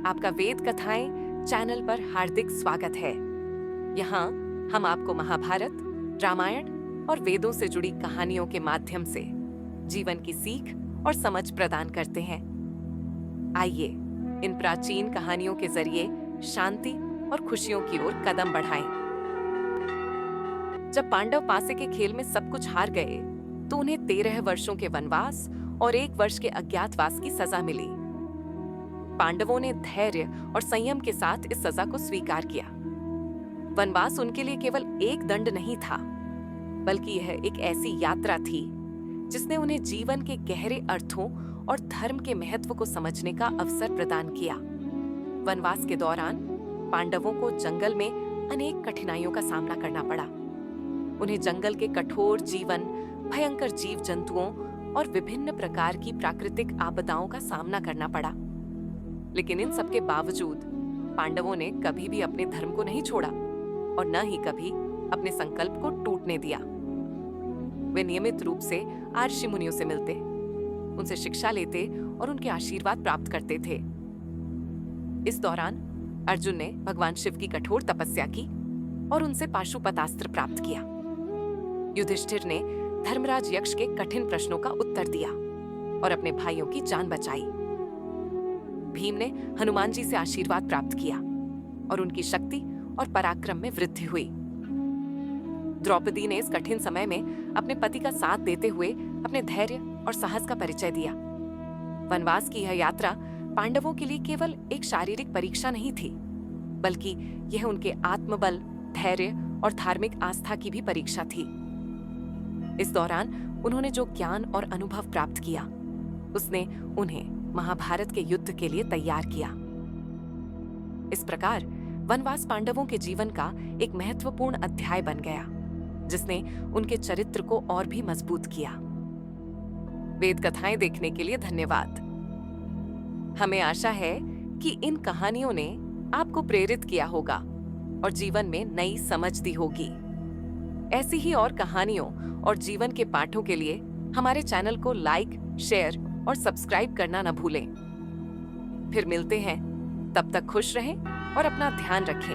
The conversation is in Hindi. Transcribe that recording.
आपका वेद कथाएं चैनल पर हार्दिक स्वागत है। यहाँ हम आपको महाभारत, रामायण और वेदों से जुड़ी कहानियों के माध्यम से जीवन की सीख और समझ प्रदान करते हैं। आइए इन प्राचीन कहानियों के जरिए शांति और खुशियों की ओर कदम बढ़ाएं। जब पांडव पासे के खेल में सब कुछ हार गए, तो उन्हें 13 वर्षों के वनवास और 1 वर्ष के अज्ञातवास की सजा मिली। पांडवों ने धैर्य और संयम के साथ इस सजा को स्वीकार किया। वनवास उनके लिए केवल एक दंड नहीं था, बल्कि यह एक ऐसी यात्रा थी जिसने उन्हें जीवन के गहरे अर्थों और धर्म के महत्व को समझने का अवसर प्रदान किया। वनवास के दौरान पांडवों को जंगल में अनेक कठिनाइयों का सामना करना पड़ा। उन्हें जंगल के कठोर जीवन, भयंकर जीव जंतुओं और विभिन्न प्रकार की प्राकृतिक आपदाओं का सामना करना पड़ा। लेकिन इन सब के बावजूद पांडवों ने कभी भी अपने धर्म को नहीं छोड़ा और न ही कभी अपने संकल्प को टूटने दिया। वे नियमित रूप से ऋषि मुनियों से मिलते, उनसे शिक्षा लेते और उनके आशीर्वाद प्राप्त करते थे। इस दौरान अर्जुन ने भगवान शिव की कठोर तपस्या की और उनसे पाशुपतास्त्र प्राप्त किया। युधिष्ठिर ने धर्मराज यक्ष के कठिन प्रश्नों का उत्तर दिया और अपने भाइयों की जान बचाई। भीम ने हनुमान जी से आशीर्वाद प्राप्त किया और उनकी शक्ति और पराक्रम में वृद्धि हुई। द्रौपदी ने इस कठिन समय में अपने पति का साथ देते हुए अपने धैर्य और साहस का परिचय दिया। वनवास की यह यात्रा पांडवों के लिए केवल एक शारीरिक परीक्षा नहीं थी, बल्कि यह उनके आत्मबल, धैर्य और धार्मिक आस्था की भी परीक्षा थी। इस दौरान उन्होंने जो ज्ञान और अनुभव प्राप्त किया, उसने उन्हें महाभारत के युद्ध के लिए तैयार किया। इस प्रकार वनवास पांडवों के जीवन का एक महत्वपूर्ण अध्याय बन गया, जिसने उनके चरित्र को और भी मजबूत किया। वेद कथाएं देखने के लिए धन्यवाद। हमें आशा है कि इन कहानियों ने आपको प्रेरित किया होगा और जीवन में नई समझ दी होगी। ऐसी ही और कहानियों और जीवन के पाठों के लिए हमारे चैनल को लाइक, शेयर और सब्सक्राइब करना न भूलें। फिर मिलते हैं, तब तक खुश रहें और अपना ध्यान रखें।